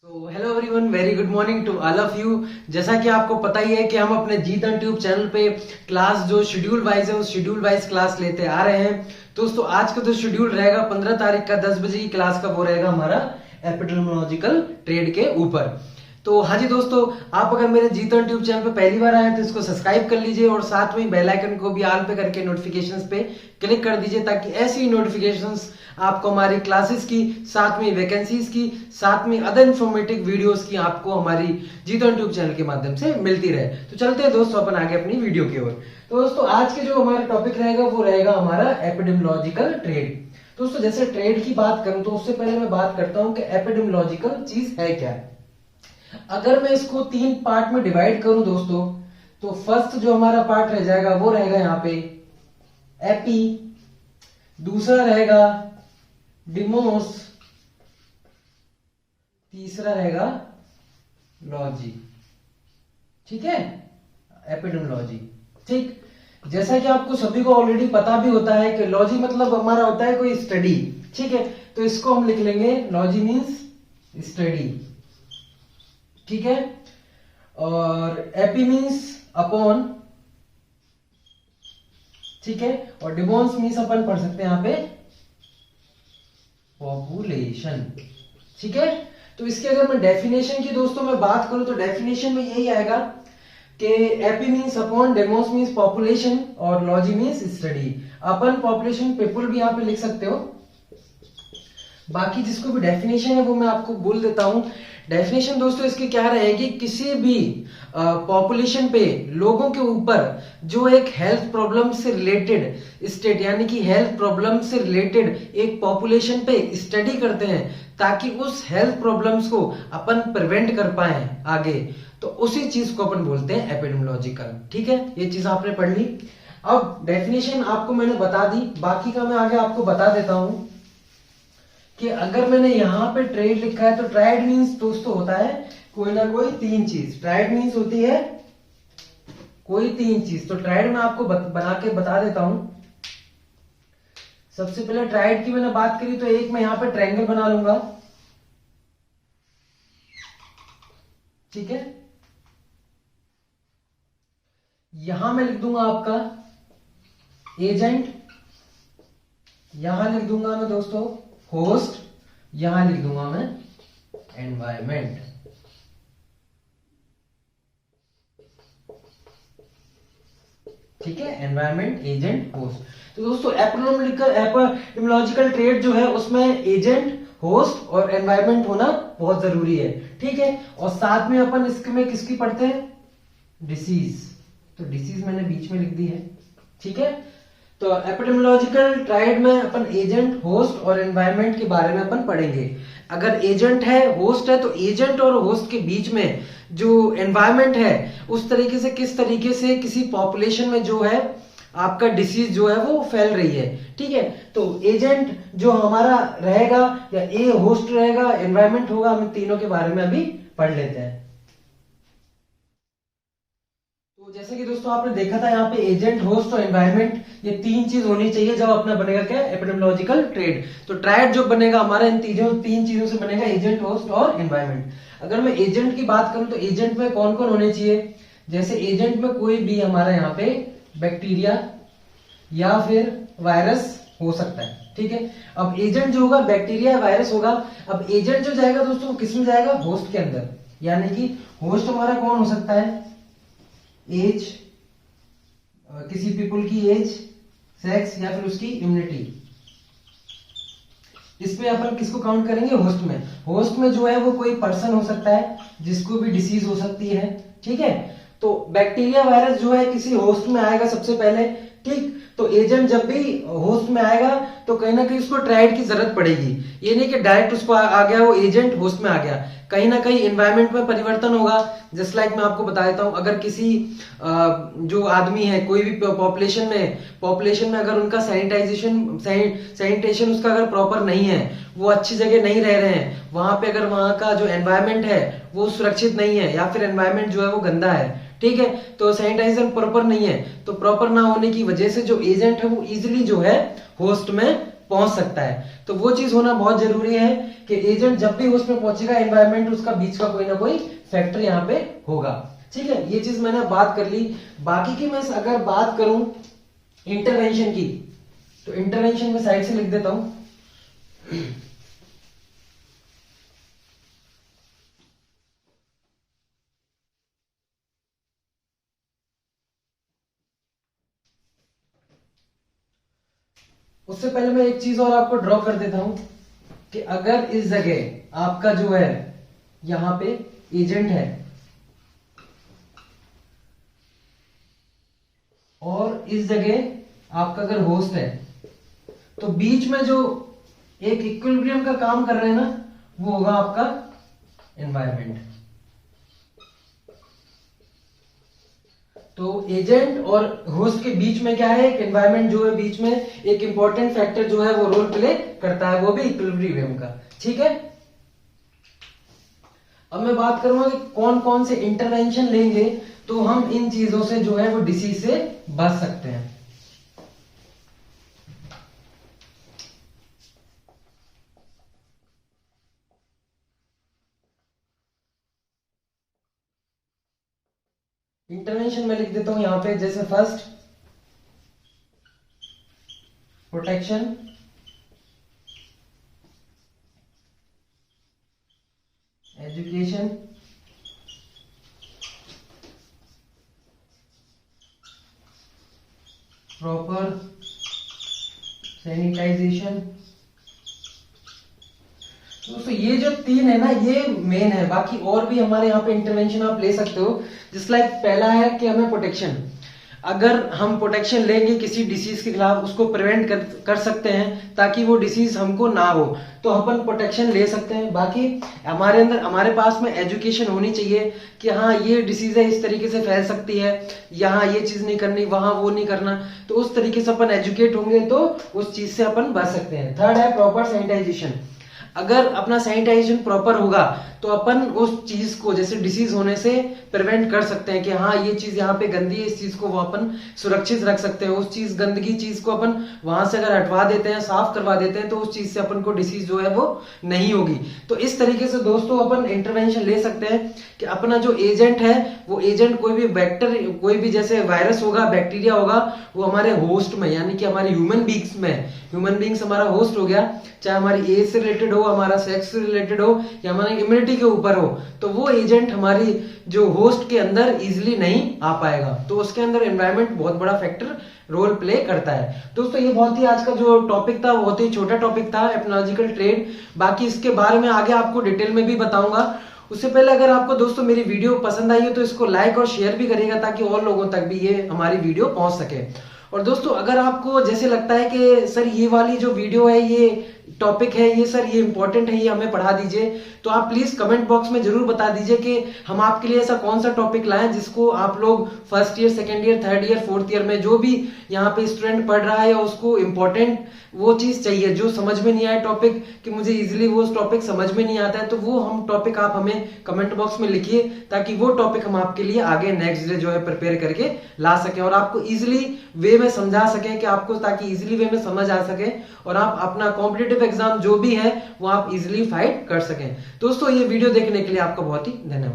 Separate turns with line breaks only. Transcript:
तो hello everyone, very good morning to all of you. जैसा कि आपको पता ही है कि हम अपने जीतन ट्यूब चैनल पे क्लास जो शेड्यूल वाइज है उस शेड्यूल वाइज क्लास लेते आ रहे हैं। दोस्तों आज का जो शेड्यूल रहेगा 15 तारीख का 10 बजे की क्लास का, वो रहेगा हमारा एपिडेमियोलॉजिकल ट्रेड के ऊपर। तो हाँ जी दोस्तों, आप अगर मेरे जीतन ट्यूब चैनल पे पहली बार आए तो इसको सब्सक्राइब कर लीजिए और साथ में बेल आइकन को भी ऑल पे करके नोटिफिकेशंस पे क्लिक कर दीजिए, ताकि ऐसी नोटिफिकेशंस आपको हमारी क्लासेस की, साथ में वैकेंसीज की, साथ में अदर इंफॉर्मेटिव वीडियोस की आपको हमारी जीतन ट्यूब चैनल के माध्यम से मिलती रहे। तो चलते हैं दोस्तों अपन आगे अपनी वीडियो की ओर। तो दोस्तों आज के जो हमारा टॉपिक रहेगा वो रहेगा हमारा एपिडेमियोलॉजिकल ट्रेड। दोस्तों जैसे ट्रेड की बात करूं तो उससे पहले मैं बात करता हूं कि एपिडेमियोलॉजिकल चीज है क्या। अगर मैं इसको 3 पार्ट में डिवाइड करूं दोस्तों, तो फर्स्ट जो हमारा पार्ट रह जाएगा वो रहेगा यहाँ पे एपी, दूसरा रहेगा डिमोस, तीसरा रहेगा लॉजी। ठीक है, एपिडेमियोलॉजी। ठीक, जैसा कि आपको सभी को ऑलरेडी पता भी होता है कि लॉजी मतलब हमारा होता है कोई स्टडी। ठीक है, तो इसको हम लिख लेंगे लॉजी मीन्स स्टडी। ठीक है, और एपी मीन्स अपॉन। ठीक है, और डिमोस मीन्स अपन पढ़ सकते हैं यहां पे पॉपुलेशन। ठीक है, तो इसके अगर मैं डेफिनेशन की दोस्तों मैं बात करूं तो डेफिनेशन में यही आएगा कि AP means upon, demos means population और लॉजी मीन्स स्टडी। अपन पॉपुलेशन पीपल भी यहां पे लिख सकते हो। बाकी जिसको भी डेफिनेशन है वो मैं आपको बोल देता हूं। डेफिनेशन दोस्तों इसकी क्या रहेगी, किसी भी पॉपुलेशन पे लोगों के ऊपर जो एक हेल्थ प्रॉब्लम से रिलेटेड स्टेट, यानी कि हेल्थ प्रॉब्लम से रिलेटेड एक पॉपुलेशन पे स्टडी करते हैं ताकि उस हेल्थ प्रॉब्लम्स को अपन प्रिवेंट कर पाए आगे, तो उसी चीज को अपन बोलते हैं एपिडेमियोलॉजिकल। ठीक है, ये चीज आपने पढ़ ली। अब डेफिनेशन आपको मैंने बता दी, बाकी का मैं आगे आपको बता देता हूं कि अगर मैंने यहां पे ट्रेड लिखा है तो ट्राइड मीन्स दोस्तों होता है कोई ना कोई 3 चीज। ट्राइड मीन्स होती है कोई 3 चीज। तो ट्राइड मैं आपको बना के बता देता हूं। सबसे पहले ट्राइड की मैंने बात करी तो एक मैं यहां पे ट्रायंगल बना लूंगा। ठीक है, यहां मैं लिख दूंगा आपका एजेंट, यहां लिख दूंगा मैं दोस्तों होस्ट, यहां लिख दूंगा मैं एनवायरमेंट। ठीक है, एनवायरमेंट, एजेंट, होस्ट। तो दोस्तों एपिडेमियोलॉजिकल ट्रेड जो है उसमें एजेंट, होस्ट और एनवायरमेंट होना बहुत जरूरी है। ठीक है, और साथ में अपन इसमें किसकी पढ़ते हैं, डिसीज। तो डिसीज मैंने बीच में लिख दी है। ठीक है, तो एपिडेमियोलॉजिकल ट्रायड में अपन एजेंट, होस्ट और एनवायरनमेंट के बारे में अपन पढ़ेंगे। अगर एजेंट है, होस्ट है, तो एजेंट और होस्ट के बीच में जो एनवायरनमेंट है उस तरीके से किस तरीके से किसी पॉपुलेशन में जो है आपका डिसीज जो है वो फैल रही है। ठीक है, तो एजेंट जो हमारा रहेगा या ए होस्ट रहेगा, एनवायरनमेंट होगा, हम तीनों के बारे में अभी पढ़ लेते हैं। तो जैसे कि दोस्तों आपने देखा था यहाँ पे एजेंट, होस्ट और एनवायरनमेंट, ये 3 चीज होनी चाहिए जब अपना बनेगा क्या, एपिडेमियोलॉजिकल ट्रेड। तो ट्रायड जो बनेगा हमारा इन 3 चीजों से बनेगा, एजेंट, होस्ट और एनवायरनमेंट। अगर मैं एजेंट की बात करूं तो एजेंट में कौन कौन होने चाहिए, जैसे एजेंट में कोई भी हमारा यहाँ पे बैक्टीरिया या फिर वायरस हो सकता है। ठीक है, अब एजेंट जो होगा बैक्टीरिया वायरस होगा। अब एजेंट जो जाएगा दोस्तों किस में जाएगा, होस्ट के अंदर, यानी कि होस्ट हमारा कौन हो सकता है, एज, किसी पीपल की एज, सेक्स या फिर उसकी इम्यूनिटी। इसमें अपन किसको काउंट करेंगे, होस्ट में। होस्ट में जो है वो कोई पर्सन हो सकता है जिसको भी डिसीज हो सकती है। ठीक है, तो बैक्टीरिया वायरस जो है किसी होस्ट में आएगा सबसे पहले। ठीक, तो एजेंट जब भी होस्ट में आएगा तो कहीं ना कहीं उसको ट्रायड की जरूरत पड़ेगी। ये नहीं कि डायरेक्ट उसको आ गया वो एजेंट होस्ट में आ गया, कहीं ना कहीं एनवायरनमेंट में परिवर्तन होगा। जस्ट लाइक मैं आपको बता देता हूं, अगर किसी जो आदमी है कोई भी पॉपुलेशन में अगर उनका सैनिटेशन उसका अगर प्रॉपर नहीं है, वो अच्छी जगह नहीं रह रहे हैं, वहां पे अगर वहां का जो एनवायरनमेंट है वो सुरक्षित नहीं है या फिर एनवायरनमेंट जो है वो गंदा है, ठीक है, तो सैनिटाइजर प्रॉपर नहीं है, तो प्रॉपर ना होने की वजह से जो एजेंट है वो इजिली जो है होस्ट में पहुंच सकता है। तो वो चीज होना बहुत जरूरी है कि एजेंट जब भी उसमें पहुंचेगा एनवायरमेंट उसका बीच का कोई ना कोई फैक्टर यहाँ पे होगा। ठीक है, ये चीज मैंने बात कर ली। बाकी की मैं अगर बात करूं इंटरवेंशन की, तो इंटरवेंशन में साइड से लिख देता हूं। उससे पहले मैं एक चीज और आपको ड्रॉ कर देता हूं कि अगर इस जगह आपका जो है यहां पे एजेंट है और इस जगह आपका अगर होस्ट है, तो बीच में जो एक इक्विलिब्रियम का काम कर रहे हैं ना, वो होगा आपका एनवायरमेंट। तो एजेंट और होस्ट के बीच में क्या है, एक एनवायरमेंट जो है बीच में एक इंपॉर्टेंट फैक्टर जो है वो रोल प्ले करता है, वो भी इक्विलिब्रियम का। ठीक है, अब मैं बात करूंगा कि कौन कौन से इंटरवेंशन लेंगे तो हम इन चीजों से जो है वो डिसीज से बच सकते हैं। इंटरवेंशन में लिख देता हूं यहां पे, जैसे first protection, education, proper sanitisation. दोस्तों ये जो तीन है ना, ये मेन है। बाकी और भी हमारे यहाँ पे इंटरवेंशन आप ले सकते हो। जिस लाइक पहला है कि हमें प्रोटेक्शन, अगर हम प्रोटेक्शन लेंगे किसी डिसीज के खिलाफ, उसको प्रिवेंट कर सकते हैं ताकि वो डिसीज हमको ना हो, तो अपन प्रोटेक्शन ले सकते हैं। बाकी हमारे अंदर हमारे पास में एजुकेशन होनी चाहिए कि हाँ ये डिसीज है, इस तरीके से फैल सकती है, यहाँ ये चीज नहीं करनी, वहां वो नहीं करना। तो उस तरीके से अपन एजुकेट होंगे तो उस चीज से अपन बच सकते हैं। थर्ड है प्रॉपर सैनिटाइजेशन। अगर अपना सैनिटाइजेशन प्रॉपर होगा तो अपन उस चीज को, जैसे डिसीज होने से प्रिवेंट कर सकते हैं कि हाँ ये चीज यहाँ पे गंदी है, इस चीज को वो अपन सुरक्षित रख सकते हैं। उस चीज गंदगी चीज को अपन वहां से अगर हटवा देते हैं, साफ करवा देते हैं, तो उस चीज से अपन को डिसीज जो है वो नहीं होगी। तो इस तरीके से दोस्तों अपन इंटरवेंशन ले सकते हैं कि अपना जो एजेंट है वो एजेंट कोई भी वेक्टर, कोई भी जैसे वायरस होगा, बैक्टीरिया होगा, वो हमारे होस्ट में यानी कि हमारे ह्यूमन बींग्स में, ह्यूमन बींग्स हमारा होस्ट हो गया, चाहे हमारी एज से रिलेटेड हो, हमारा सेक्स से रिलेटेड हो या हमारी इम्यूनिटी के ऊपर हो, तो वो एजेंट हमारी जो होस्ट के अंदर इजीली नहीं आ पाएगा। तो उसके अंदर एनवायरनमेंट बहुत बड़ा फैक्टर रोल प्ले करता है। दोस्तों ये बहुत ही आज का जो टॉपिक था बहुत ही छोटा टॉपिक था, एपनोलॉजिकल ट्रेड। बाकी इसके बारे में आगे आपको डिटेल में भी बताऊंगा। उससे पहले अगर आपको दोस्तों मेरी वीडियो पसंद आई हो तो इसको लाइक और शेयर भी करिएगा ताकि और लोगों तक भी ये हमारी वीडियो पहुंच सके। और दोस्तों अगर आपको जैसे लगता है कि सर ये वाली जो वीडियो है, ये टॉपिक है, ये सर ये इंपॉर्टेंट है, ये हमें पढ़ा दीजिए, तो आप प्लीज कमेंट बॉक्स में जरूर बता दीजिए कि हम आपके लिए ऐसा कौन सा टॉपिक लाएं जिसको आप लोग first year, second year, third year, fourth year में जो भी यहाँ पे स्टूडेंट पढ़ रहा है या उसको इंपॉर्टेंट वो चीज चाहिए, जो समझ में नहीं आया टॉपिक कि मुझे इजीली वो टॉपिक समझ में नहीं आता है, तो वो हम टॉपिक आप हमें कमेंट बॉक्स में लिखिए ताकि वो टॉपिक हम आपके लिए आगे नेक्स्ट डे जो है प्रिपेयर करके ला सके और आपको इजिली वे में समझा सके कि आपको, ताकि इजिली वे में समझ आ सके और आप अपना कॉम्पिटिटिव एग्जाम जो भी है वो आप इजिली फाइट कर सकें। दोस्तों ये वीडियो देखने के लिए आपका बहुत ही धन्यवाद।